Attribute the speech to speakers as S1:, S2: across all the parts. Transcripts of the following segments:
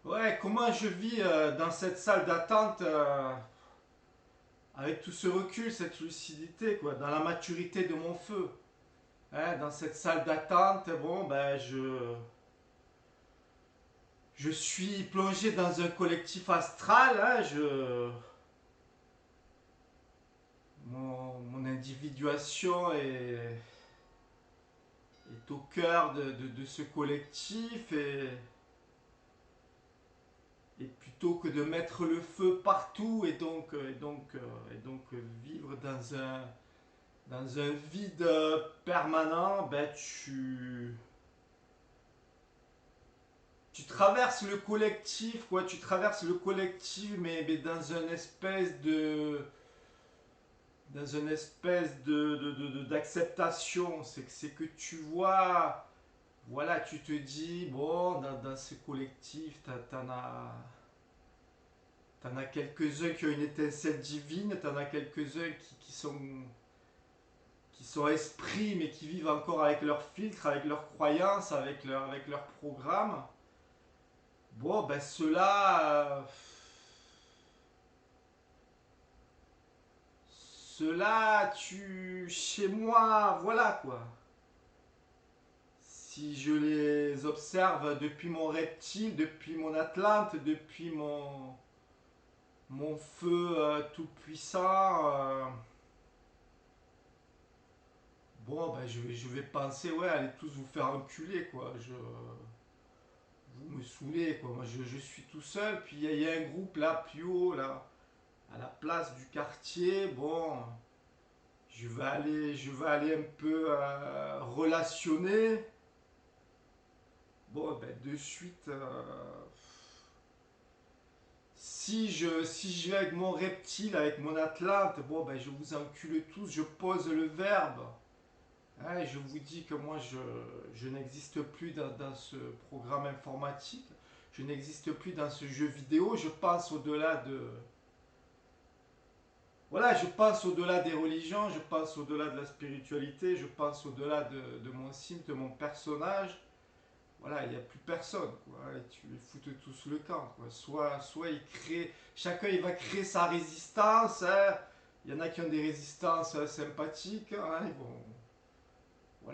S1: Ouais, comment je vis dans cette salle d'attente avec tout ce recul, cette lucidité, quoi, dans la maturité de mon feu. Hein, dans cette salle d'attente, bon, ben, je suis plongé dans un collectif astral. Hein, mon individuation est au cœur de ce collectif et plutôt que de mettre le feu partout et donc vivre dans un vide permanent, ben tu traverses le collectif, quoi. Tu traverses le collectif, mais dans une espèce d'acceptation. C'est que tu vois, voilà, tu te dis, bon, dans ce collectif, t'en as quelques-uns qui ont une étincelle divine, t'en as quelques-uns qui sont esprits, mais qui vivent encore avec leurs filtres, avec leurs croyances, avec leur programme. Bon, ben ceux-là, chez moi, voilà quoi. Si je les observe depuis mon reptile, depuis mon Atlante, depuis mon feu tout puissant, bon, ben je vais penser, ouais, allez tous vous faire enculer quoi. Vous me saoulez quoi. Moi je suis tout seul, puis il y a un groupe là, plus haut, là, à la place du quartier. Bon, je vais aller un peu relationner. Bon, ben de suite, si je vais avec mon reptile, avec mon Atlante, bon, ben je vous encule tous, je pose le verbe. Hein, et je vous dis que moi, je n'existe plus dans ce programme informatique. Je n'existe plus dans ce jeu vidéo. Je passe au-delà de, voilà, je passe au-delà des religions, je passe au-delà de la spiritualité, je passe au-delà de mon sim, de mon personnage. Voilà, il n'y a plus personne, quoi. Et tu les foutes tous le camp, quoi. Soit chacun il va créer sa résistance. Hein. Il y en a qui ont des résistances sympathiques. Hein.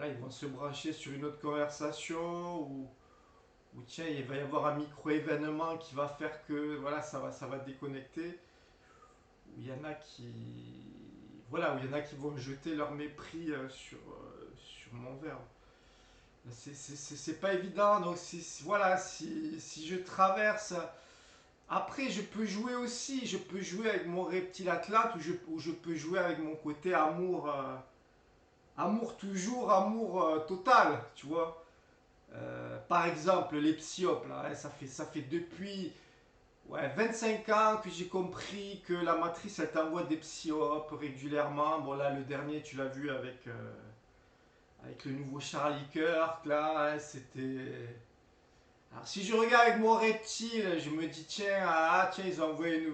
S1: Ils vont se brancher sur une autre conversation ou tiens, il va y avoir un micro-événement qui va faire que voilà, ça va déconnecter. Où il y en a qui, voilà, où il y en a qui vont jeter leur mépris sur mon verbe. C'est pas évident, donc voilà, si je traverse. Après, je peux jouer aussi, je peux jouer avec mon reptile atlante ou je peux jouer avec mon côté amour, amour toujours, amour total, tu vois. Par exemple, les psyopes, là, hein, ça fait depuis, ouais, 25 ans que j'ai compris que la matrice, elle t'envoie des psyopes régulièrement. Bon, là, le dernier, tu l'as vu avec le nouveau Charlie Kirk, là, hein, c'était. Alors, si je regarde avec mon reptile, je me dis, tiens, ils ont envoyé une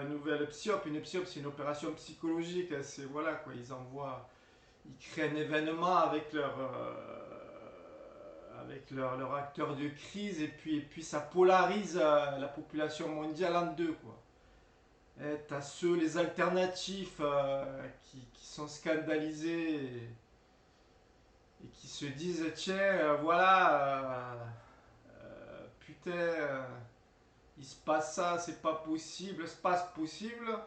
S1: nouvelle psyop. Une psyop, c'est une opération psychologique. Hein, voilà, quoi, ils créent un événement avec leur acteur de crise et puis ça polarise la population mondiale en deux, quoi. T'as ceux, les alternatifs, qui sont scandalisés et qui se disent, tiens, voilà, putain, il se passe ça, c'est pas possible, c'est pas possible.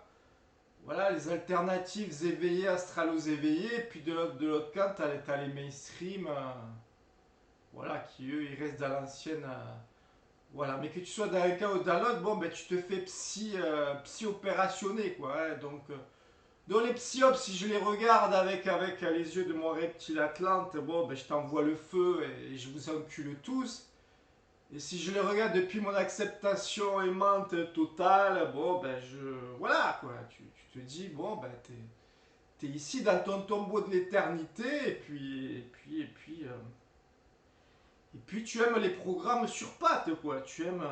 S1: Voilà, les alternatives éveillées, astralos éveillés, et puis de l'autre camp, t'as les mainstream, voilà, qui eux, ils restent dans l'ancienne. Voilà, mais que tu sois dans un cas ou dans l'autre, bon, ben, tu te fais psy-opérationner, quoi. Hein, donc les psyops, si je les regarde avec les yeux de mon reptile Atlante, bon, ben, je t'envoie le feu et je vous encule tous. Et si je les regarde depuis mon acceptation aimante totale, bon, ben, voilà, quoi. Tu te dis, bon, ben, t'es ici dans ton tombeau de l'éternité, et puis tu aimes les programmes sur pattes, quoi. Tu aimes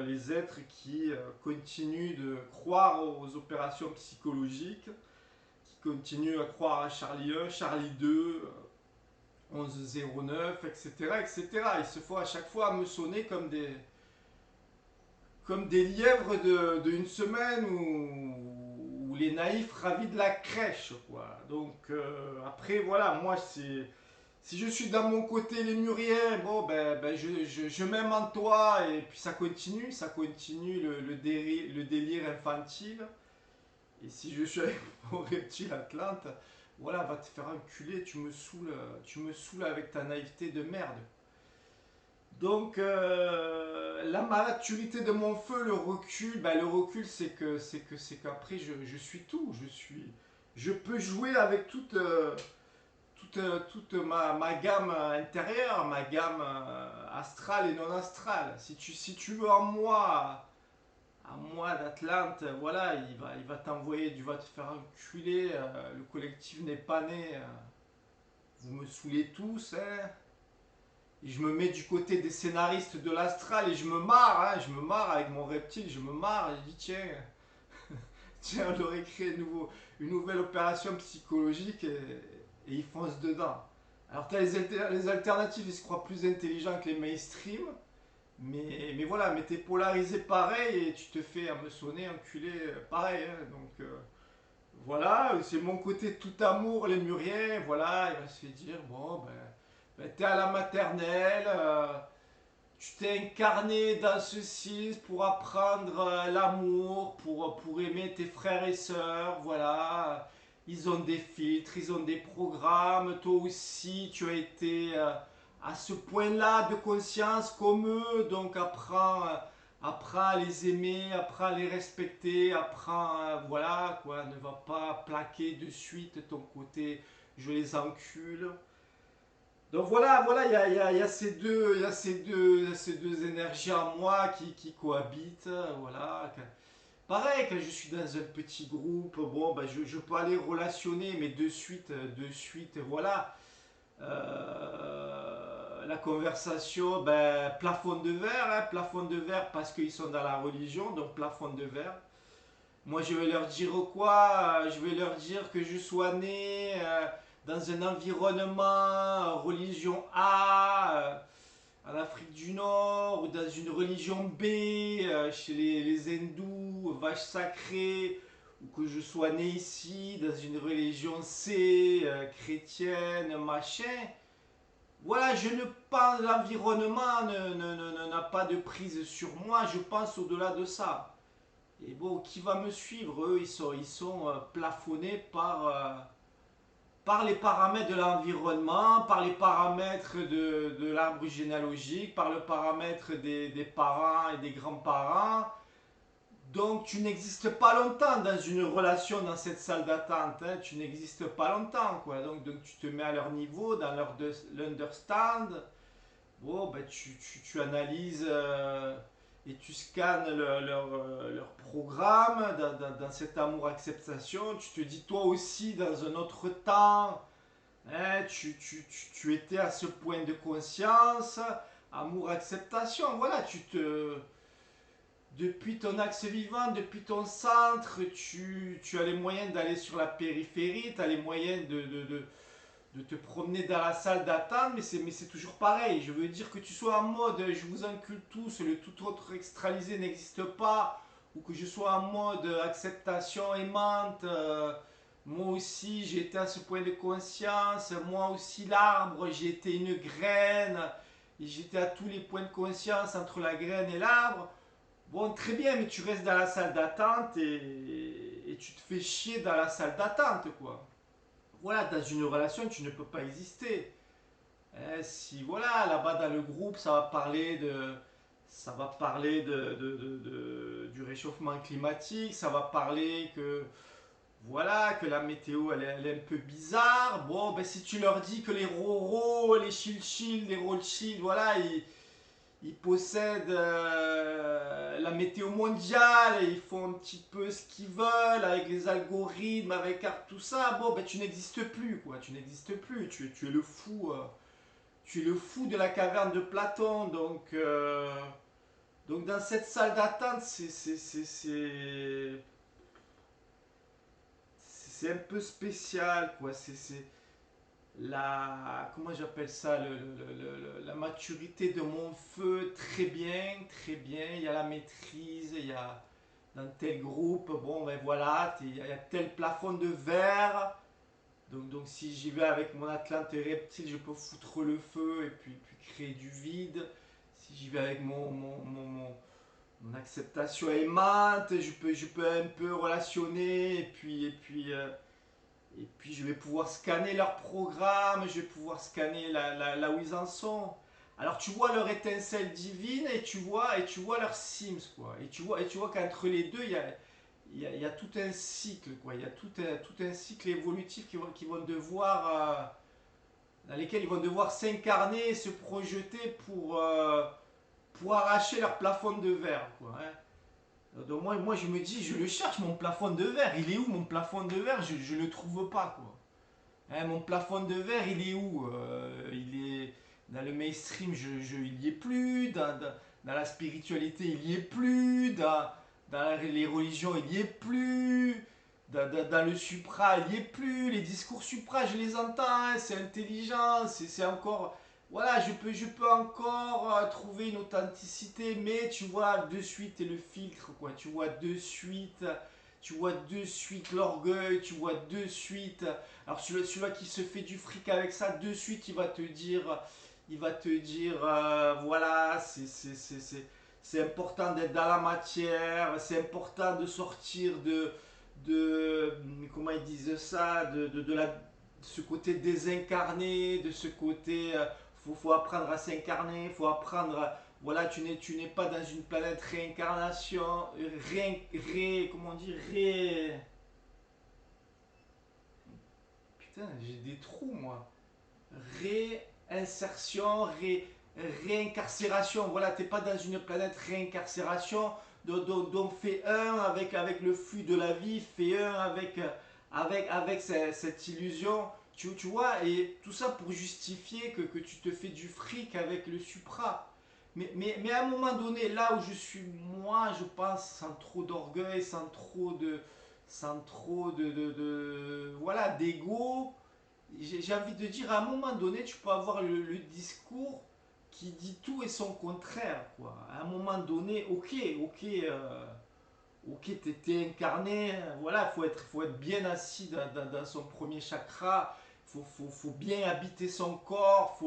S1: les êtres qui continuent de croire aux opérations psychologiques, qui continuent à croire à Charlie 1, Charlie 2, 1109, etc., etc. Ils se font à chaque fois me sonner comme des lièvres de une semaine ou les naïfs ravis de la crèche, quoi. Donc après, voilà, moi, c'est si je suis dans mon côté lémurien, bon, ben je m'aime en toi, et puis ça continue le délire infantile. Et si je suis avec mon reptile Atlante, voilà, va te faire enculer, tu me saoules avec ta naïveté de merde. Donc, la maturité de mon feu, le recul, c'est qu'après, je suis tout. Je peux jouer avec toute ma gamme intérieure, ma gamme astrale et non astrale. Si tu veux en moi, à moi d'Atlante, voilà, il va t'envoyer, tu vas te faire enculer. Le collectif n'est pas né. Vous me saoulez tous, hein. Et je me mets du côté des scénaristes de l'astral et je me marre, hein, je me marre avec mon reptile, je me marre et je dis tiens, tiens, on aurait créé une nouvelle opération psychologique et ils foncent dedans. Alors tu as les alternatives, ils se croient plus intelligents que les mainstream, mais voilà, mais t'es polarisé pareil et tu te fais hameçonner, enculer pareil. Hein, donc voilà, c'est mon côté tout amour, les muriens, voilà, il va se dire bon ben t'es à la maternelle, tu t'es incarné dans ceci pour apprendre l'amour, pour aimer tes frères et sœurs, voilà. Ils ont des filtres, ils ont des programmes, toi aussi tu as été à ce point-là de conscience comme eux, donc apprends à les aimer, apprends à les respecter, apprends, voilà, quoi, ne va pas plaquer de suite ton côté je les encule. Donc voilà, il y a ces deux, ces deux énergies en moi qui cohabitent, voilà. Pareil, quand je suis dans un petit groupe, bon, ben je peux aller relationner, mais de suite, voilà. La conversation, ben, plafond de verre, hein, plafond de verre parce qu'ils sont dans la religion, donc plafond de verre. Moi, je vais leur dire quoi? Je vais leur dire que je sois né dans un environnement religion A en Afrique du Nord ou dans une religion B chez les hindous, vache sacrée, ou que je sois né ici dans une religion C chrétienne, machin. Voilà, je ne pense, l'environnement n'a pas de prise sur moi, je pense au-delà de ça. Et bon, qui va me suivre? Eux, ils sont plafonnés par les paramètres de l'environnement, par les paramètres de l'arbre généalogique, par le paramètre des parents et des grands-parents. Donc tu n'existes pas longtemps dans une relation dans cette salle d'attente. Hein. Tu n'existes pas longtemps. Quoi. Donc tu te mets à leur niveau, dans leur l'understand. Bon, ben, tu analyses et tu scannes leur programme dans cet amour-acceptation. Tu te dis toi aussi dans un autre temps, hein, tu étais à ce point de conscience, amour-acceptation. Voilà, depuis ton axe vivant, depuis ton centre, tu as les moyens d'aller sur la périphérie, tu as les moyens de te promener dans la salle d'attente, mais c'est toujours pareil. Je veux dire que tu sois en mode je vous encule tous, le tout autre extralisé n'existe pas, ou que je sois en mode acceptation aimante. Moi aussi j'ai été à ce point de conscience, moi aussi l'arbre, j'ai été une graine, et j'étais à tous les points de conscience entre la graine et l'arbre. Bon, très bien, mais tu restes dans la salle d'attente et tu te fais chier dans la salle d'attente, quoi. Voilà, dans une relation, tu ne peux pas exister. Si voilà, là-bas dans le groupe, ça va parler du réchauffement climatique, ça va parler que voilà, que la météo elle est un peu bizarre. Bon, ben si tu leur dis que les Roro, les Chilchil, les Rothschild, voilà, ils possèdent la météo mondiale et ils font un petit peu ce qu'ils veulent avec les algorithmes, avec tout ça. Bon, ben tu n'existes plus, quoi. Tu n'existes plus. Tu es le fou. Tu es le fou de la caverne de Platon. Donc dans cette salle d'attente, c'est un peu spécial, quoi. comment j'appelle ça, la maturité de mon feu, très bien, très bien. Il y a la maîtrise, il y a dans tel groupe, bon ben voilà, il y a tel plafond de verre. Donc si j'y vais avec mon Atlante reptile, je peux foutre le feu et puis créer du vide. Si j'y vais avec mon acceptation aimante, je peux un peu relationner et puis je vais pouvoir scanner leur programme, je vais pouvoir scanner là où ils en sont. Alors tu vois leur étincelle divine et tu vois leur Sims quoi. Et tu vois qu'entre les deux il y a tout un cycle quoi. Il y a tout un cycle évolutif qui vont devoir dans lesquels ils vont devoir s'incarner, et se projeter pour arracher leur plafond de verre quoi. Hein. Donc moi je me dis je le cherche mon plafond de verre. Il est où mon plafond de verre? Je le trouve pas quoi. Hein, mon plafond de verre, il est où? Il est dans le mainstream, il y est plus. Dans la spiritualité, il y est plus. Dans les religions, il y est plus. Dans le supra, il y est plus. Les discours supra, je les entends. Hein, c'est intelligent. C'est encore. Voilà, je peux encore trouver une authenticité, mais tu vois de suite et le filtre, quoi. Tu vois de suite l'orgueil, tu vois de suite. Alors celui-là qui se fait du fric avec ça, de suite il va te dire, voilà, c'est important d'être dans la matière, c'est important de sortir comment ils disent ça, ce côté désincarné, de ce côté, faut apprendre à s'incarner, faut apprendre, voilà, tu n'es pas dans une planète réincarnation, comment on dit, putain, j'ai des trous moi. Réinsertion, réincarcération. Voilà, t'es pas dans une planète réincarcération. Donc fais un avec le flux de la vie, fais un avec cette illusion. Tu vois, et tout ça pour justifier que tu te fais du fric avec le supra. Mais à un moment donné, là où je suis moi, je pense, sans trop d'orgueil, sans trop de voilà, d'ego, j'ai envie de dire, à un moment donné, tu peux avoir le discours qui dit tout et son contraire, quoi. À un moment donné, ok, t'es incarné, voilà, faut être bien assis dans son premier chakra, faut bien habiter son corps,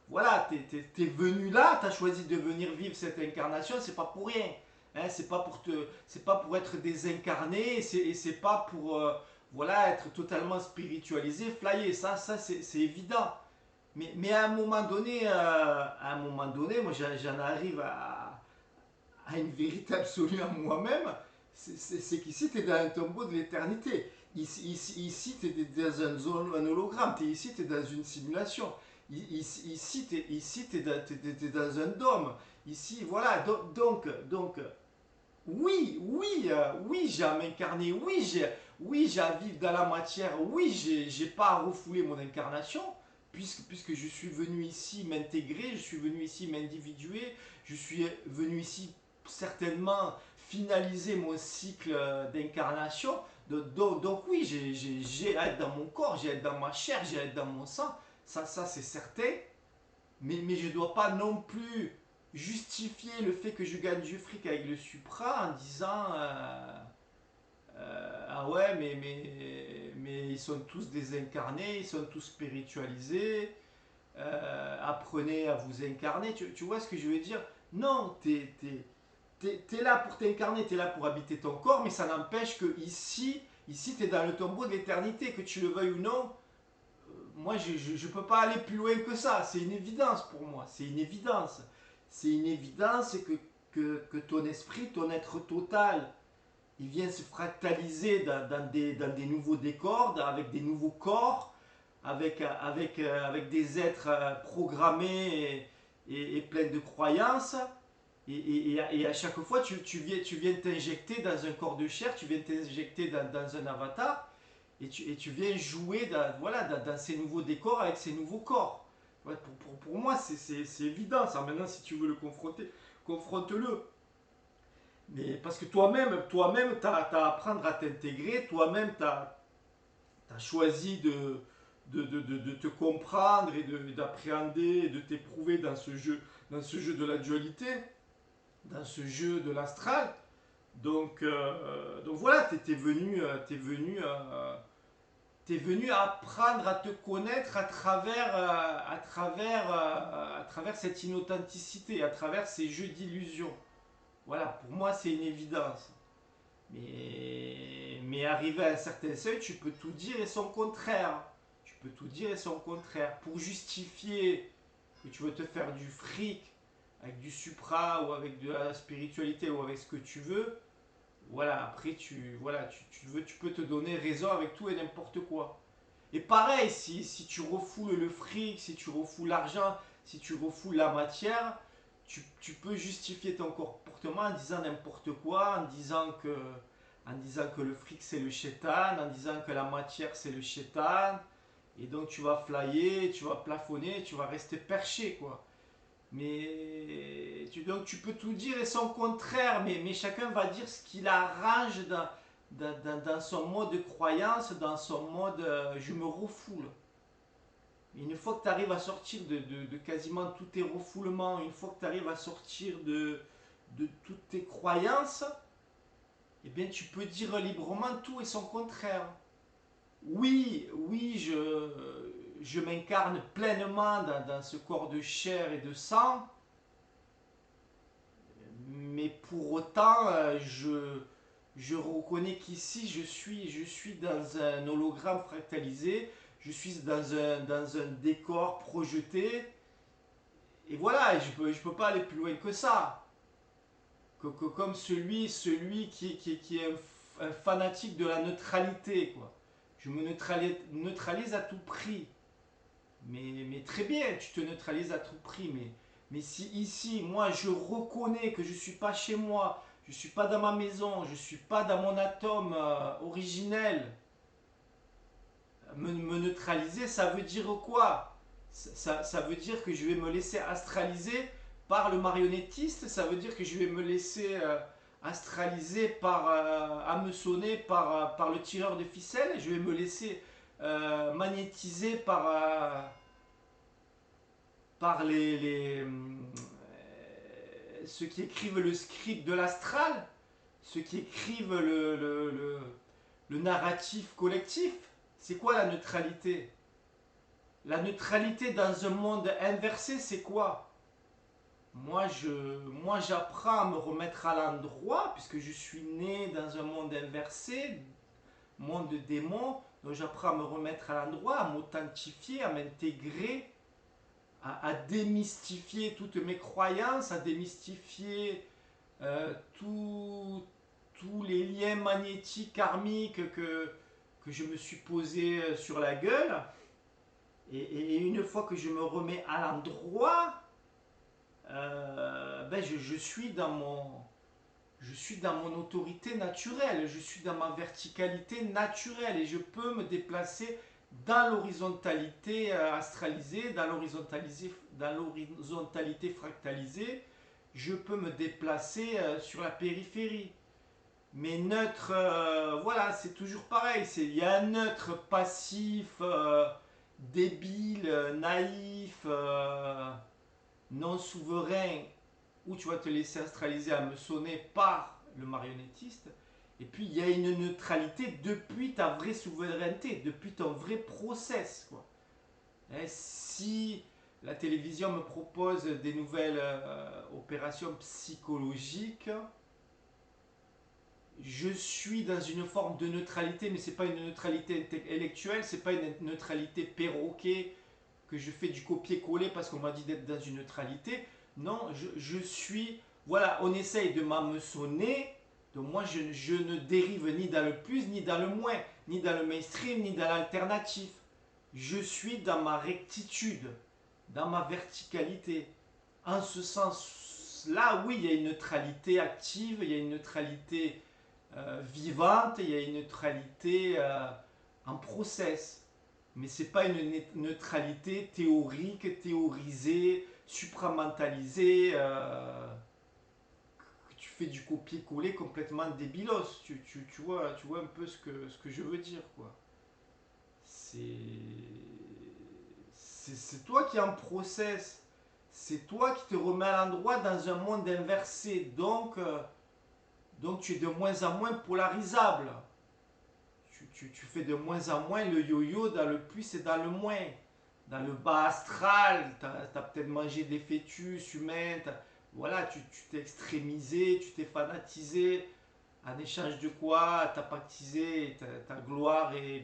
S1: voilà, t'es venu là, t'as choisi de venir vivre cette incarnation, c'est pas pour rien. Hein, c'est pas pour être désincarné, et c'est pas pour, voilà, être totalement spiritualisé, flyer, ça c'est évident. Mais à un moment donné, moi j'en arrive à une vérité absolue en moi-même, c'est qu'ici, tu es dans un tombeau de l'éternité. Ici tu es dans un hologramme. Ici, tu es dans une simulation. Ici, tu es dans un dôme. Ici, voilà. Donc oui, oui, oui, j'ai à m'incarner. Oui, j'ai à vivre dans la matière. Oui, j'ai pas à refouler mon incarnation. Puisque je suis venu ici m'intégrer, je suis venu ici m'individuer, je suis venu ici certainement finaliser mon cycle d'incarnation. Donc oui, j'ai à être dans mon corps, j'ai à être dans ma chair, j'ai à être dans mon sang. Ça c'est certain. Mais je ne dois pas non plus justifier le fait que je gagne du fric avec le Supra en disant ah ouais, mais ils sont tous désincarnés, ils sont tous spiritualisés, apprenez à vous incarner. Tu vois ce que je veux dire? Non, t'es là pour t'incarner, t'es là pour habiter ton corps, mais ça n'empêche que ici t'es dans le tombeau de l'éternité, que tu le veuilles ou non. Moi, je peux pas aller plus loin que ça. C'est une évidence pour moi. C'est une évidence. C'est une évidence que ton esprit, ton être total, il vient se fractaliser dans des nouveaux décors, avec des nouveaux corps, avec des êtres programmés et pleins de croyances. Et à chaque fois, tu viens t'injecter dans un corps de chair, tu viens t'injecter dans un avatar, et tu viens jouer voilà, dans ces nouveaux décors avec ces nouveaux corps. Ouais, pour moi, c'est évident ça. Maintenant, si tu veux le confronter, confronte-le. Mais parce que toi-même, tu as à apprendre à t'intégrer, toi-même, tu as choisi de te comprendre et d'appréhender et de t'éprouver dans ce jeu de la dualité, dans ce jeu de l'astral. Donc voilà, t'es venu apprendre à te connaître à travers cette inauthenticité, à travers ces jeux d'illusions. Voilà, pour moi, c'est une évidence. Mais arrivé à un certain seuil, tu peux tout dire et son contraire. Tu peux tout dire et son contraire. Pour justifier que tu veux te faire du fric avec du supra ou avec de la spiritualité ou avec ce que tu veux, voilà, après tu peux te donner raison avec tout et n'importe quoi. Et pareil, si tu refoules le fric, si tu refoules l'argent, si tu refoules la matière, tu peux justifier ton comportement en disant n'importe quoi, en disant que le fric c'est le chétan, en disant que la matière c'est le chétan, et donc tu vas flyer, tu vas plafonner, tu vas rester perché quoi. Donc tu peux tout dire et son contraire, mais chacun va dire ce qu'il arrange dans son mode de croyance, dans son mode je me refoule. Et une fois que tu arrives à sortir de quasiment tous tes refoulements, une fois que tu arrives à sortir de toutes tes croyances, eh bien tu peux dire librement tout et son contraire. Oui, je m'incarne pleinement dans ce corps de chair et de sang, mais pour autant, je reconnais qu'ici, je suis dans un hologramme fractalisé, je suis dans un décor projeté, et voilà, je peux pas aller plus loin que ça. Comme celui qui est un fanatique de la neutralité, quoi. Je me neutralise à tout prix. Mais très bien, tu te neutralises à tout prix, mais si ici, moi, je reconnais que je ne suis pas chez moi, je ne suis pas dans ma maison, je ne suis pas dans mon atome originel, me neutraliser, ça veut dire quoi? Ça veut dire que je vais me laisser astraliser par le marionnettiste, ça veut dire que je vais me laisser astraliser hameçonner par le tireur de ficelle, je vais me laisser magnétiser par ceux qui écrivent le script de l'astral, ceux qui écrivent le narratif collectif. C'est quoi la neutralité? La neutralité dans un monde inversé, c'est quoi? Moi, j'apprends à me remettre à l'endroit, puisque je suis né dans un monde inversé, monde de démons, donc j'apprends à me remettre à l'endroit, à m'authentifier, à m'intégrer, à démystifier toutes mes croyances, à démystifier euh, tout- tous les liens magnétiques, karmiques que je me suis posé sur la gueule. Et une fois que je me remets à l'endroit, je suis dans mon autorité naturelle, je suis dans ma verticalité naturelle et je peux me déplacer dans l'horizontalité astralisée, dans l'horizontalité fractalisée, je peux me déplacer sur la périphérie. Mais neutre, voilà, c'est toujours pareil. Il y a un neutre passif, débile, naïf, non souverain, où tu vas te laisser astraliser à meçonner par le marionnettiste. Et puis il y a une neutralité depuis ta vraie souveraineté, depuis ton vrai process, quoi. Si la télévision me propose des nouvelles opérations psychologiques, je suis dans une forme de neutralité, mais c'est pas une neutralité intellectuelle, c'est pas une neutralité perroquet que je fais du copier-coller parce qu'on m'a dit d'être dans une neutralité. Non, je suis. Voilà, on essaye de m'hameçonner. Donc moi, je ne dérive ni dans le plus, ni dans le moins, ni dans le mainstream, ni dans l'alternatif. Je suis dans ma rectitude, dans ma verticalité. En ce sens-là, oui, il y a une neutralité active, il y a une neutralité vivante, il y a une neutralité en process. Mais c'est pas une neutralité théorique, théorisée, supramentalisée, que tu fais du copier-coller complètement débilos. Tu vois un peu ce que je veux dire, quoi. C'est c'est toi qui es en process. C'est toi qui te remets à l'endroit dans un monde inversé. Donc tu es de moins en moins polarisable. Tu fais de moins en moins le yo-yo dans le plus et dans le moins. Dans le bas astral, tu as peut-être mangé des fœtus humains. Voilà, tu t'es extrémisé, tu t'es fanatisé. En échange de quoi, tu as pactisé ta gloire et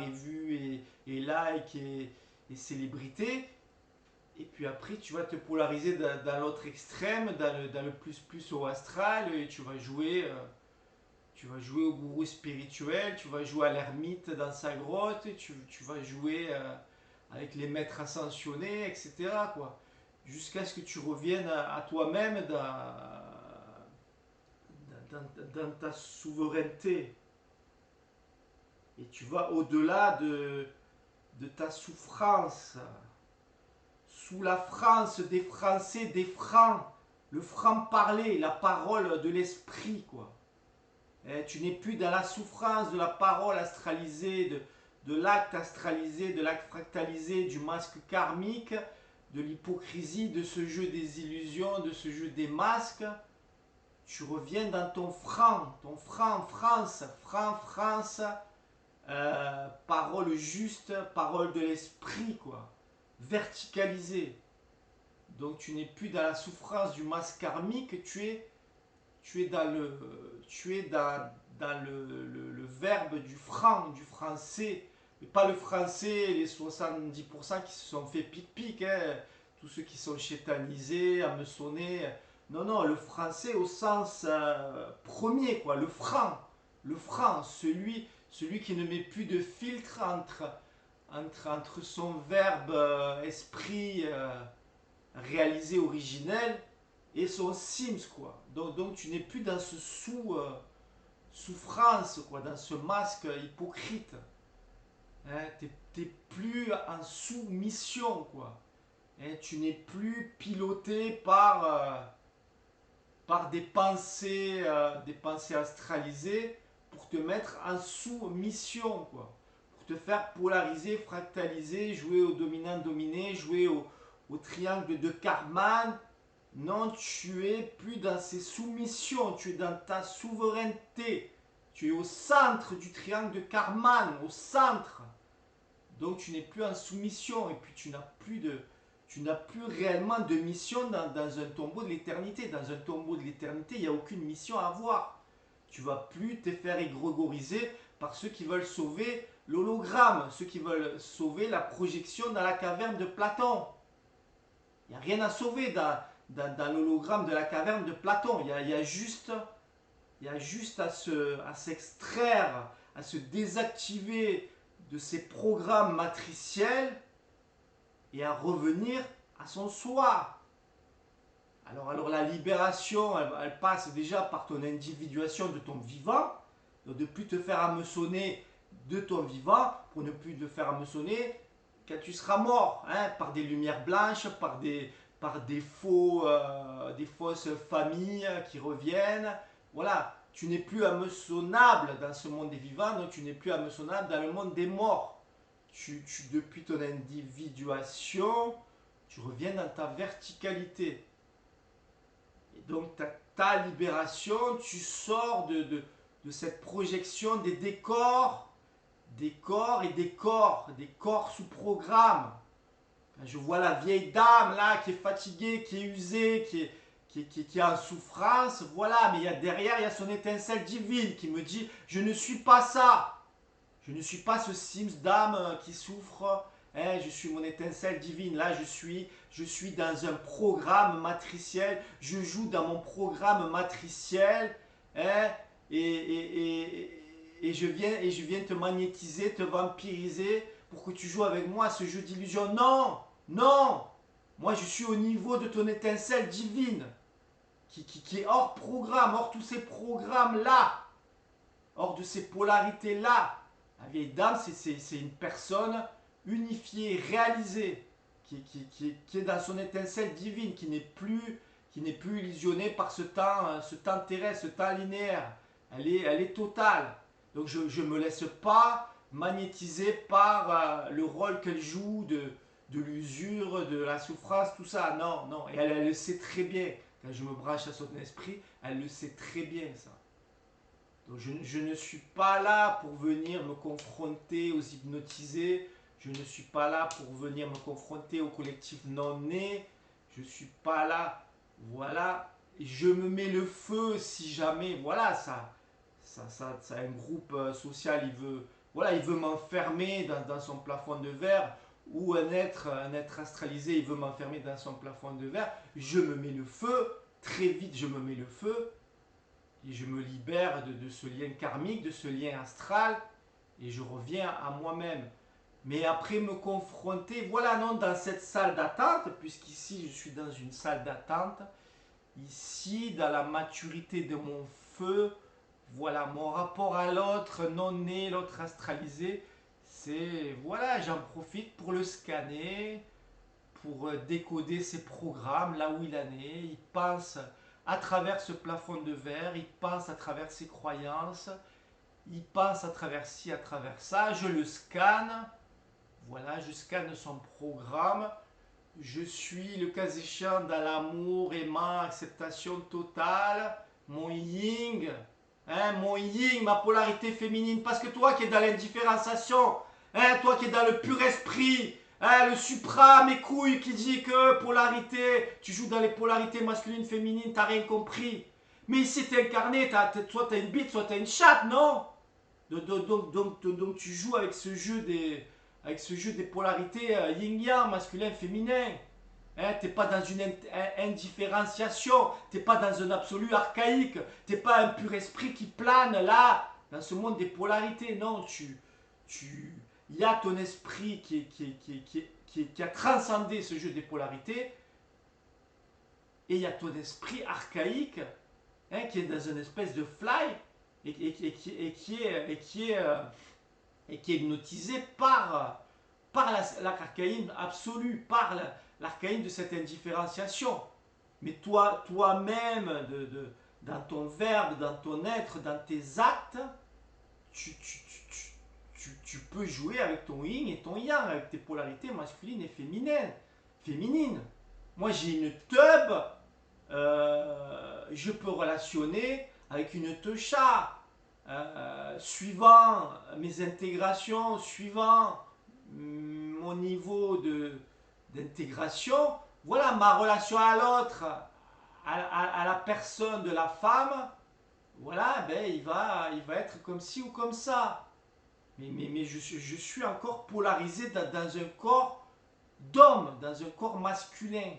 S1: vue et like et célébrité. Et puis après, tu vas te polariser dans l'autre extrême, dans le plus au astral, et tu vas jouer au gourou spirituel, tu vas jouer à l'ermite dans sa grotte, tu vas jouer avec les maîtres ascensionnés, etc. quoi. Jusqu'à ce que tu reviennes à toi-même dans ta souveraineté. Et tu vas au-delà de ta souffrance. Sous la France des Français, des Francs, le franc-parler, la parole de l'esprit, quoi. Et tu n'es plus dans la souffrance de la parole astralisée, de l'acte astralisé, de l'acte fractalisé, du masque karmique, de l'hypocrisie, de ce jeu des illusions, de ce jeu des masques. Tu reviens dans ton franc France, parole juste, parole de l'esprit, quoi. Verticalisé. Donc tu n'es plus dans la souffrance du masque karmique, tu es dans le verbe du franc, du français. Mais pas le français, les 70% qui se sont fait pic-pic, hein, tous ceux qui sont chétanisés, hameçonnés. Non, non, le français au sens premier, quoi, le franc, celui qui ne met plus de filtre entre son verbe esprit réalisé originel et son Sims, quoi. Donc tu n'es plus dans ce souffrance, quoi, dans ce masque hypocrite. Hein, t'es plus en soumission, quoi. Hein, tu n'es plus piloté par des pensées astralisées pour te mettre en soumission, quoi. Pour te faire polariser, fractaliser, jouer au dominant-dominé, jouer au triangle de Karman. Non, tu es plus dans ces soumissions, tu es dans ta souveraineté. Tu es au centre du triangle de Karman, au centre. Donc tu n'es plus en soumission et puis tu n'as plus réellement de mission dans un tombeau de l'éternité. Dans un tombeau de l'éternité, il n'y a aucune mission à avoir. Tu vas plus te faire égrégoriser par ceux qui veulent sauver l'hologramme, ceux qui veulent sauver la projection dans la caverne de Platon. Il n'y a rien à sauver dans l'hologramme de la caverne de Platon. Il y a juste à s'extraire, à se désactiver de ces programmes matriciels et à revenir à son soi. Alors la libération, elle passe déjà par ton individuation de ton vivant, donc de ne plus te faire hameçonner de ton vivant, pour ne plus te faire hameçonner quand tu seras mort, hein, par des lumières blanches, par des fausses familles qui reviennent. Voilà, tu n'es plus hameçonnable dans ce monde des vivants, donc tu n'es plus hameçonnable dans le monde des morts. Depuis ton individuation, tu reviens dans ta verticalité. Et donc ta libération, tu sors de cette projection des décors des corps sous programme. Je vois la vieille dame là qui est fatiguée, qui est usée, qui est en souffrance, voilà, mais derrière, il y a son étincelle divine qui me dit, je ne suis pas ça. Je ne suis pas ce Sims d'âme qui souffre, hein, je suis mon étincelle divine. Là, je suis dans un programme matriciel, je joue dans mon programme matriciel, hein, et je viens te magnétiser, te vampiriser pour que tu joues avec moi à ce jeu d'illusion. Non, non, moi je suis au niveau de ton étincelle divine, qui est hors programme, hors tous ces programmes-là, hors de ces polarités-là. La vieille dame, c'est une personne unifiée, réalisée, qui est dans son étincelle divine, qui n'est plus illusionnée par ce temps terrestre, ce temps linéaire. Elle est totale. Donc je ne me laisse pas magnétiser par le rôle qu'elle joue de l'usure, de la souffrance, tout ça. Non, non. Et elle le sait très bien. Quand je me branche à son esprit, elle le sait très bien, ça. Donc je ne suis pas là pour venir me confronter aux hypnotisés. Je ne suis pas là pour venir me confronter au collectif non né. Je ne suis pas là. Voilà. Et je me mets le feu si jamais. Voilà, ça un groupe social, il veut m'enfermer dans son plafond de verre. Ou un être astralisé, il veut m'enfermer dans son plafond de verre. Je me mets le feu. Très vite, je me mets le feu et je me libère de ce lien karmique, de ce lien astral, et je reviens à moi-même. Mais après me confronter, voilà, non, dans cette salle d'attente, puisqu'ici je suis dans une salle d'attente, ici, dans la maturité de mon feu, voilà, mon rapport à l'autre non né, l'autre astralisé, c'est, voilà, j'en profite pour le scanner, pour décoder ses programmes, là où il en est. Il pense à travers ce plafond de verre, il pense à travers ses croyances, il pense à travers ci, à travers ça. Je le scanne, voilà, je scanne son programme. Je suis le cas échéant dans l'amour, aimant, acceptation totale. Mon yin, mon yin, ma polarité féminine. Parce que toi qui es dans l'indifférenciation, toi qui es dans le pur esprit, le supra, mes couilles, qui dit que polarité, tu joues dans les polarités masculines, féminines, t'as rien compris. Mais ici t'es incarné, soit t'as une bite, soit t'as une chatte, non? Donc tu joues avec ce jeu des polarités yin-yang, masculin-féminin. T'es pas dans une indifférenciation, t'es pas dans un absolu archaïque, t'es pas un pur esprit qui plane là, dans ce monde des polarités. Non, il y a ton esprit qui a transcendé ce jeu des polarités, et il y a ton esprit archaïque qui est dans une espèce de fly et qui est hypnotisé par l'archaïsme absolu, par l'archaïsme de cette indifférenciation. Mais toi-même, dans ton verbe, dans ton être, dans tes actes, tu peux jouer avec ton yin et ton yang, avec tes polarités masculines et féminines. Moi, j'ai une teub, je peux relationner avec une techa. Suivant mes intégrations, suivant mon niveau d'intégration, voilà ma relation à l'autre, à la personne de la femme, voilà, ben, il va être comme ci ou comme ça. Mais je suis encore polarisé dans un corps d'homme, dans un corps masculin.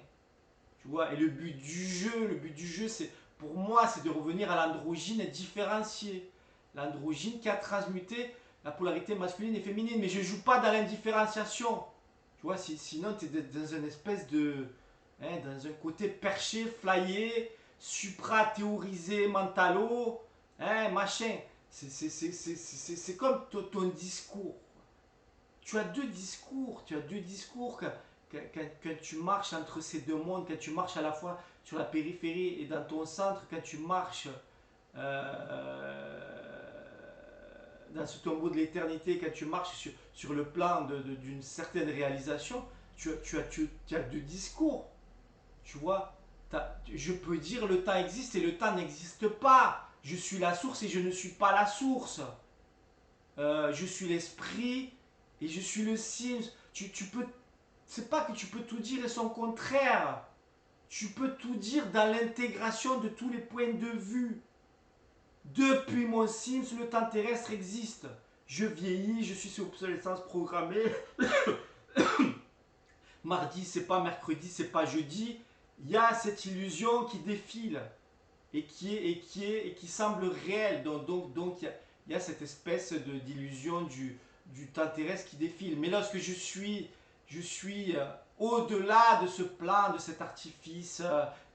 S1: Tu vois, et le but du jeu, c'est, pour moi, c'est de revenir à l'androgyne différencié. L'androgyne qui a transmuté la polarité masculine et féminine. Mais je ne joue pas dans l'indifférenciation. Tu vois, sinon, tu es dans une espèce de. Dans un côté perché, flyé, supra-théorisé, mentalo, machin. C'est comme ton discours. Tu as deux discours. Tu as deux discours quand tu marches entre ces deux mondes, quand tu marches à la fois sur la périphérie et dans ton centre, quand tu marches dans ce tombeau de l'éternité, quand tu marches sur le plan d'une certaine réalisation, tu as deux discours. Tu vois, je peux dire le temps existe et le temps n'existe pas. Je suis la source et je ne suis pas la source. Je suis l'esprit et je suis le signe. Tu peux, c'est pas que tu peux tout dire et son contraire. Tu peux tout dire dans l'intégration de tous les points de vue. Depuis mon Sims, le temps terrestre existe. Je vieillis, je suis sur obsolescence programmée. Mardi, c'est pas mercredi, c'est pas jeudi. Il y a cette illusion qui défile et qui semble réelle. Donc il y a cette espèce d'illusion du temps terrestre qui défile. Mais lorsque je suis au-delà de ce plan, de cet artifice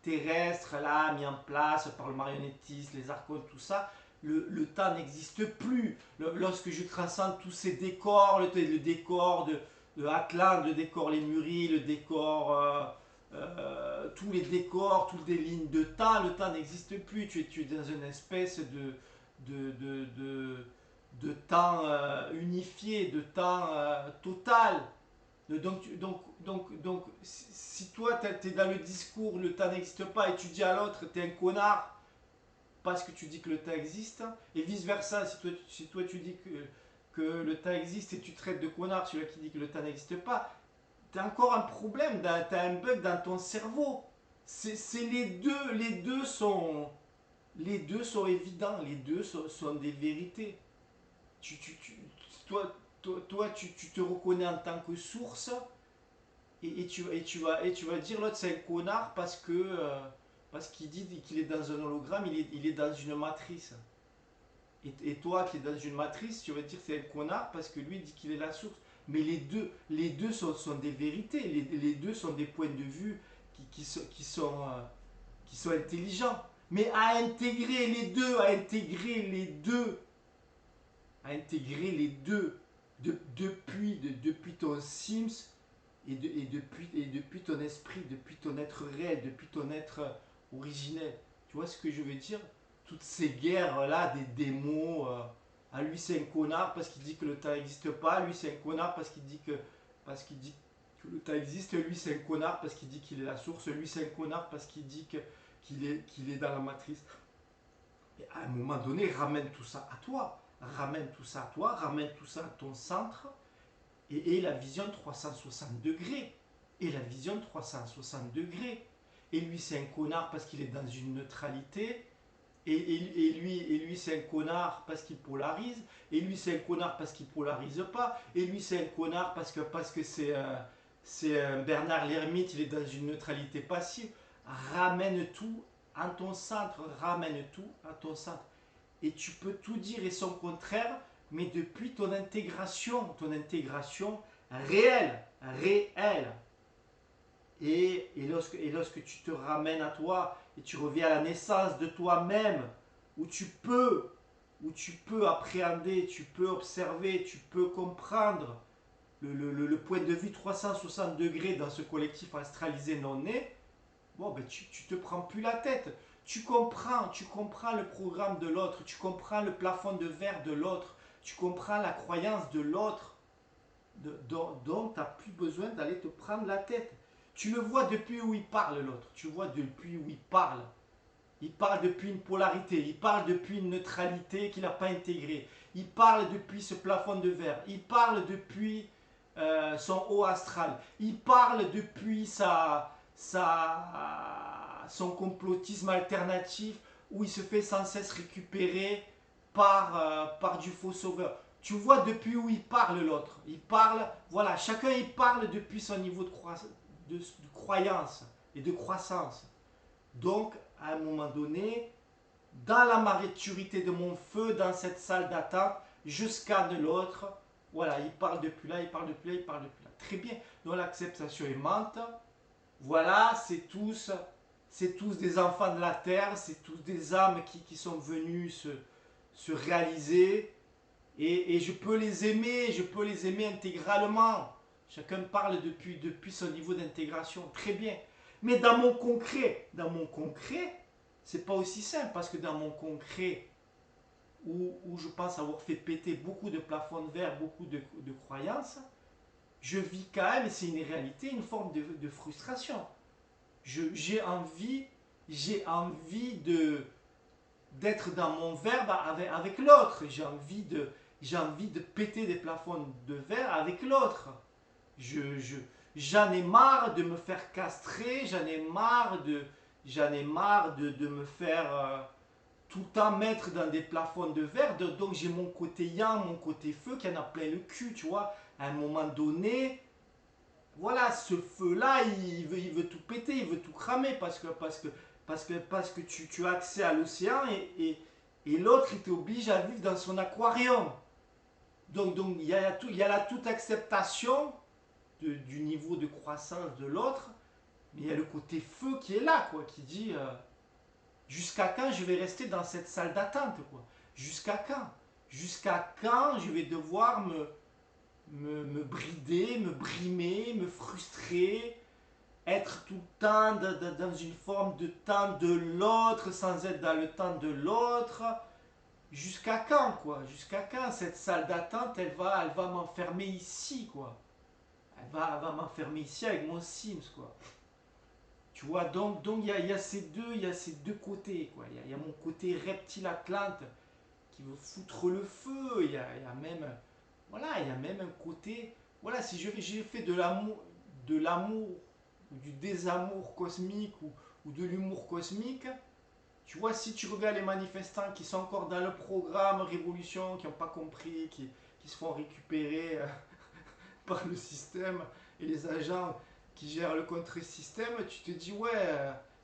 S1: terrestre là, mis en place par le marionnettiste, les archontes, tout ça, le temps n'existe plus. Lorsque je transcende tous ces décors, le décor de Atlante, le décor Lémurie, le décor, tous les décors, toutes les lignes de temps, le temps n'existe plus. Tu es dans une espèce de, de, de, de temps unifié, de temps total. Donc, si toi, tu es dans le discours, le temps n'existe pas, et tu dis à l'autre, tu es un connard parce que tu dis que le temps existe, et vice-versa, si toi tu dis que le temps existe et tu traites de connard celui qui dit que le temps n'existe pas, tu as encore un problème, tu as un bug dans ton cerveau. C'est les deux sont évidents, les deux sont des vérités. Tu, tu, tu- toi, tu te reconnais en tant que source et tu vas dire l'autre c'est un connard parce qu'il dit qu'il est dans un hologramme, il est dans une matrice. Et toi qui es dans une matrice, tu vas dire que c'est un connard parce que lui dit qu'il est la source. Mais les deux sont des vérités, les deux sont des points de vue qui sont intelligents. Mais à intégrer les deux depuis ton Sims et depuis ton esprit, depuis ton être réel, depuis ton être originel. Tu vois ce que je veux dire? Toutes ces guerres-là, des démos. À lui, c'est un connard parce qu'il dit que le temps n'existe pas. Lui, c'est un connard parce qu'il dit que le temps existe. Lui, c'est un connard parce qu'il dit qu'il est la source. Lui, c'est un connard parce qu'il dit qu'il est dans la matrice. Et à un moment donné, ramène tout ça à toi. Ramène tout ça à toi. Ramène tout ça à ton centre et la vision 360 degrés. Et la vision 360 degrés. Et lui, c'est un connard parce qu'il est dans une neutralité. Et lui c'est un connard parce qu'il polarise. Et lui, c'est un connard parce qu'il polarise pas. Et lui, c'est un connard parce que c'est un Bernard l'ermite, il est dans une neutralité passive. Ramène tout à ton centre. Ramène tout à ton centre. Et tu peux tout dire et son contraire, mais depuis ton intégration réelle. Et lorsque tu te ramènes à toi et tu reviens à la naissance de toi-même, où tu peux appréhender, tu peux observer, tu peux comprendre le point de vue 360 degrés dans ce collectif astralisé non né, bon, ben, tu te prends plus la tête. Tu comprends le programme de l'autre, tu comprends le plafond de verre de l'autre, tu comprends la croyance de l'autre, donc tu n'as plus besoin d'aller te prendre la tête. Tu le vois depuis où il parle l'autre, tu vois depuis où il parle. Il parle depuis une polarité, il parle depuis une neutralité qu'il n'a pas intégrée. Il parle depuis ce plafond de verre, il parle depuis son haut astral, il parle depuis son complotisme alternatif où il se fait sans cesse récupérer par du faux sauveur. Tu vois depuis où il parle l'autre. Il parle, voilà, chacun il parle depuis son niveau de croyance et de croissance. Donc, à un moment donné, dans la maturité de mon feu, dans cette salle d'attente, je scanne l'autre. Voilà, il parle depuis là, il parle depuis là, il parle depuis là. Très bien. Donc l'acceptation aimante, voilà, c'est tous des enfants de la terre, c'est tous des âmes qui sont venues se réaliser. Et je peux les aimer intégralement. Chacun parle depuis son niveau d'intégration. Très bien. Mais dans mon concret, c'est pas aussi simple parce que dans mon concret, où je pense avoir fait péter beaucoup de plafonds de verre, beaucoup de croyances, je vis quand même, et c'est une réalité, une forme de frustration. J'ai envie d'être dans mon verbe avec l'autre. J'ai envie de péter des plafonds de verre avec l'autre. J'en ai marre de me faire castrer, j'en ai marre de me faire tout le temps mettre dans des plafonds de verre. Donc j'ai mon côté yang, mon côté feu qui en a plein le cul, tu vois. À un moment donné, voilà, ce feu-là, il veut tout péter, il veut tout cramer parce que tu as accès à l'océan et l'autre, il t'oblige à vivre dans son aquarium. Donc il y a la toute acceptation du niveau de croissance de l'autre, mais il y a le côté feu qui est là, quoi, qui dit jusqu'à quand je vais rester dans cette salle d'attente, quoi. Jusqu'à quand? Jusqu'à quand je vais devoir me brider, me brimer, me frustrer, être tout le temps dans une forme de temps de l'autre sans être dans le temps de l'autre. Jusqu'à quand, quoi? Jusqu'à quand cette salle d'attente, elle va m'enfermer ici, quoi? elle va m'enfermer ici avec mon Sims, quoi. Tu vois, donc il y a ces deux côtés, quoi. Il y a mon côté reptile Atlante qui veut foutre le feu. Il y a même, voilà, il y a même un côté, voilà, si j'ai fait de l'amour ou du désamour cosmique ou de l'humour cosmique, tu vois, si tu regardes les manifestants qui sont encore dans le programme Révolution, qui n'ont pas compris, qui se font récupérer par le système et les agents qui gèrent le contre-système, tu te dis, ouais,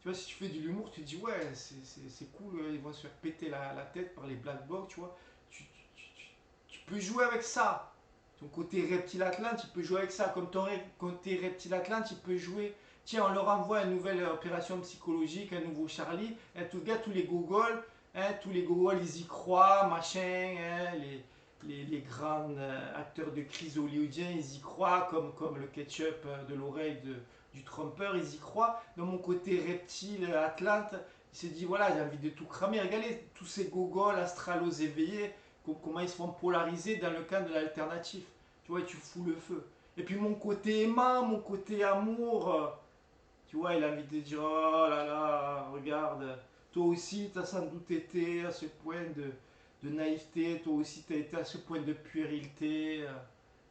S1: tu vois, si tu fais de l'humour, tu te dis, ouais, c'est cool, ils vont se faire péter la tête par les black blocs, tu vois. Tu peux jouer avec ça. Ton côté reptile Atlante, tu peux jouer avec ça. Comme ton côté reptile Atlante, tu peux jouer. Tiens, on leur envoie une nouvelle opération psychologique, un nouveau Charlie. Hein, tout gars, tous les gogols, ils y croient, machin. Hein, les grands acteurs de crise hollywoodiens, ils y croient, comme le ketchup de l'oreille du Trumper, ils y croient. Dans mon côté reptile Atlante, il se dit voilà, j'ai envie de tout cramer. Regardez tous ces gogols astralos éveillés, comment ils se font polariser dans le camp de l'alternative. Tu vois, tu fous le feu. Et puis mon côté aimant, mon côté amour, tu vois, il a envie de dire oh là là, regarde, toi aussi, tu as sans doute été à ce point de naïveté, toi aussi, tu as été à ce point de puérilité.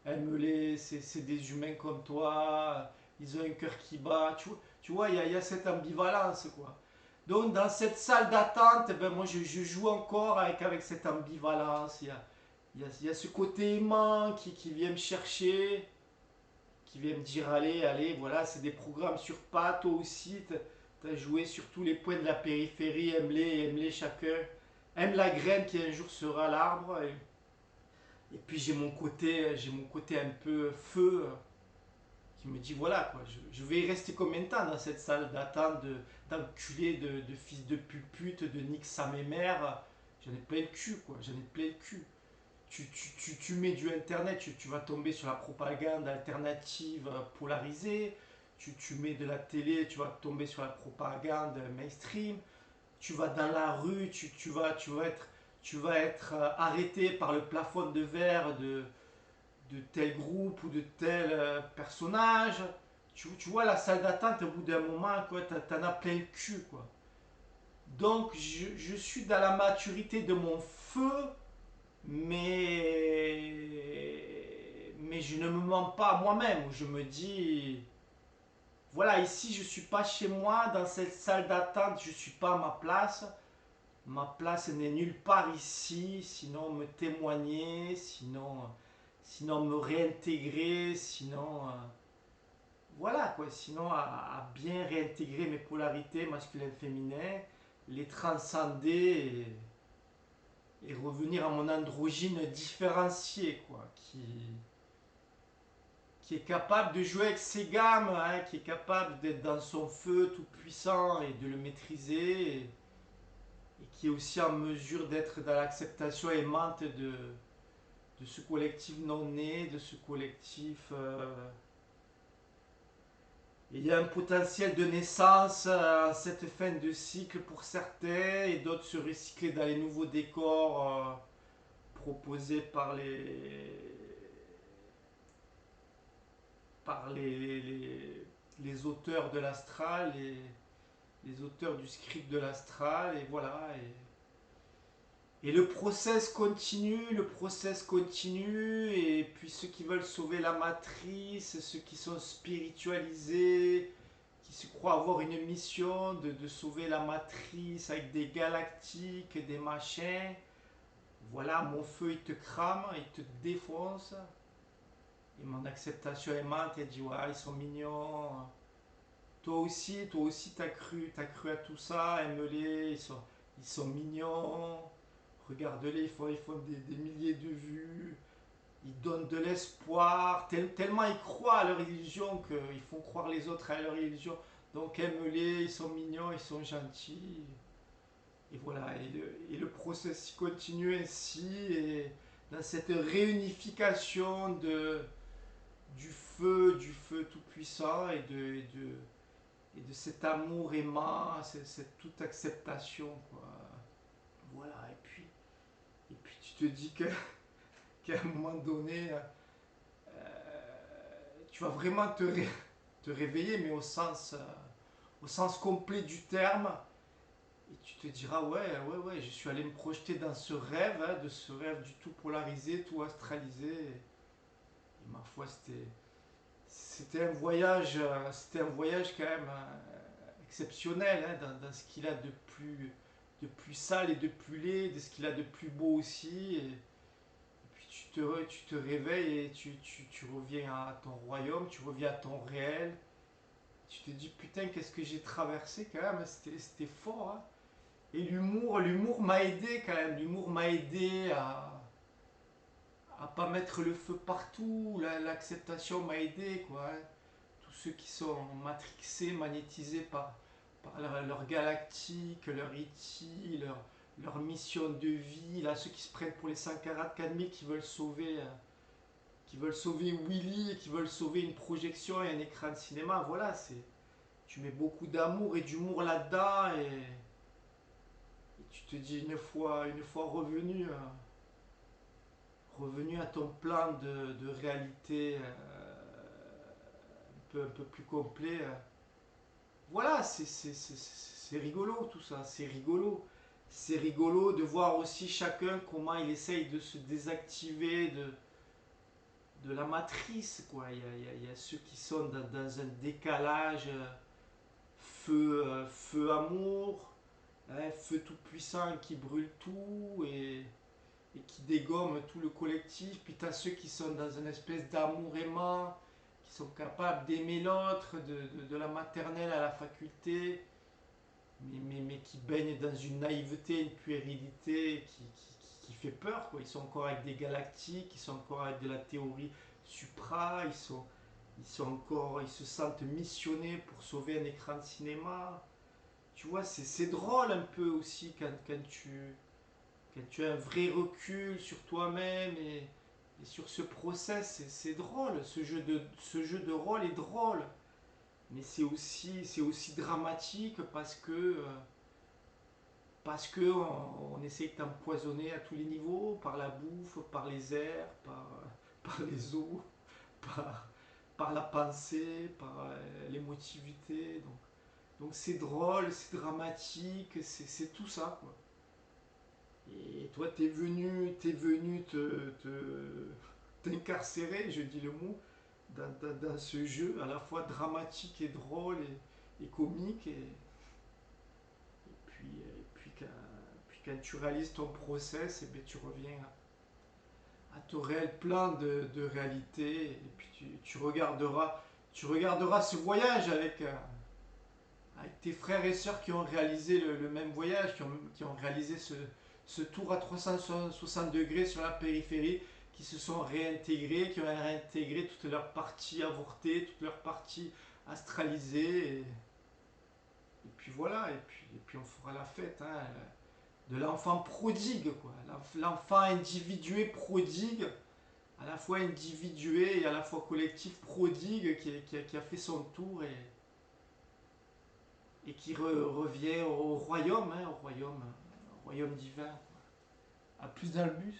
S1: Aime-les, c'est des humains comme toi, ils ont un cœur qui bat. Tu vois, il y a cette ambivalence, quoi. Donc, dans cette salle d'attente, ben, moi, je joue encore avec cette ambivalence. Il y a ce côté aimant qui vient me chercher, qui vient me dire allez, allez, voilà, c'est des programmes sur pas, toi aussi, t'as joué sur tous les points de la périphérie, aime-les chacun. Aime la graine qui un jour sera l'arbre. Et puis j'ai mon côté un peu feu qui me dit voilà quoi, je vais y rester combien de temps dans cette salle d'attente d'enculés, de fils de pupute, de nique sa mère. J'en ai plein le cul quoi, j'en ai plein le cul. Tu mets du internet, tu vas tomber sur la propagande alternative polarisée. Tu mets de la télé, tu vas tomber sur la propagande mainstream. Tu vas dans la rue, tu vas être arrêté par le plafond de verre de tel groupe ou de tel personnage. Tu vois la salle d'attente au bout d'un moment, quoi, t'en as plein le cul, quoi. Donc je suis dans la maturité de mon feu, mais je ne me mens pas à moi-même. Je me dis, voilà, ici je suis pas chez moi, dans cette salle d'attente, je suis pas à ma place. Ma place n'est nulle part ici, sinon me témoigner, sinon me réintégrer, sinon voilà quoi, sinon à bien réintégrer mes polarités masculin-féminin, les transcender et revenir à mon androgyne différencié quoi, qui est capable de jouer avec ses gammes, hein, qui est capable d'être dans son feu tout puissant et de le maîtriser. Et qui est aussi en mesure d'être dans l'acceptation aimante de ce collectif non né, de ce collectif. Il y a un potentiel de naissance en cette fin de cycle pour certains et d'autres se recycler dans les nouveaux décors proposés par les auteurs de l'astral, les auteurs du script de l'astral, et voilà. Et le process continue, et puis ceux qui veulent sauver la matrice, ceux qui sont spiritualisés, qui se croient avoir une mission de sauver la matrice avec des galactiques, des machins, voilà, mon feu il te crame, il te défonce, et mon acceptation aimante, elle dit ouais, ils sont mignons, toi aussi t'as cru à tout ça, aime-les, ils sont mignons. Regarde-les, ils font des milliers de vues. Ils donnent de l'espoir. Tellement ils croient à leur illusion qu'ils font croire les autres à leur illusion. Donc aime-les, ils sont mignons, ils sont gentils. Et voilà, et le processus continue ainsi. Et dans cette réunification du feu tout-puissant et de cet amour aimant, cette toute acceptation. Quoi. Voilà, et puis tu te dis que qu'à un moment donné, tu vas vraiment te réveiller, mais au sens complet du terme. Et tu te diras, ouais, je suis allé me projeter dans ce rêve, hein, de ce rêve du tout polarisé, tout astralisé. Et ma foi, c'était un voyage quand même exceptionnel, hein, dans ce qu'il a de plus sale et de plus laid, de ce qu'il a de plus beau aussi. Et puis tu te réveilles et tu reviens à ton royaume, tu reviens à ton réel. Tu te dis, putain, qu'est-ce que j'ai traversé quand même, c'était fort, hein. Et l'humour m'a aidé quand même. L'humour m'a aidé à pas mettre le feu partout. L'acceptation m'a aidé, quoi, hein. Tous ceux qui sont matrixés, magnétisés par leur galactique, leur E.T., leur mission de vie, là, ceux qui se prennent pour les 144 000 qui veulent sauver Willy et qui veulent sauver une projection et un écran de cinéma. Voilà, tu mets beaucoup d'amour et d'humour là-dedans et tu te dis une fois revenu à ton plan de réalité un peu plus complet. Voilà, c'est rigolo tout ça, c'est rigolo. C'est rigolo de voir aussi chacun comment il essaye de se désactiver de la matrice, quoi. Il y a ceux qui sont dans un décalage feu amour, hein, feu tout puissant qui brûle tout et qui dégomme tout le collectif. Puis tu as ceux qui sont dans une espèce d'amour aimant, qui sont capables d'aimer l'autre, de la maternelle à la faculté, mais qui baignent dans une naïveté, une puérilité qui fait peur, quoi. Ils sont encore avec des galactiques, ils sont encore avec de la théorie supra, ils se sentent missionnés pour sauver un écran de cinéma. Tu vois, c'est drôle un peu aussi quand tu as un vrai recul sur toi-même et sur ce process, c'est drôle. Ce jeu de rôle est drôle. Mais c'est aussi dramatique parce que on essaye de t'empoisonner à tous les niveaux, par la bouffe, par les airs, par les eaux, par, par la pensée, par l'émotivité. Donc c'est drôle, c'est dramatique, c'est tout ça, quoi. Et toi, t'es venu t'incarcérer, je dis le mot, dans ce jeu à la fois dramatique et drôle et comique. Puis quand tu réalises ton process, et bien, tu reviens à ton réel plan de réalité. Et puis tu regarderas ce voyage avec tes frères et sœurs qui ont réalisé le même voyage, qui ont réalisé ce tour à 360 degrés sur la périphérie, qui se sont réintégrés, qui ont réintégré toutes leurs parties avortées, toutes leurs parties astralisées. Et puis voilà, et puis on fera la fête, hein, de l'enfant prodigue, quoi. L'enfant individué prodigue, à la fois individué et à la fois collectif prodigue, qui a fait son tour et qui revient au royaume, hein, au royaume divin. À plus dans le bus.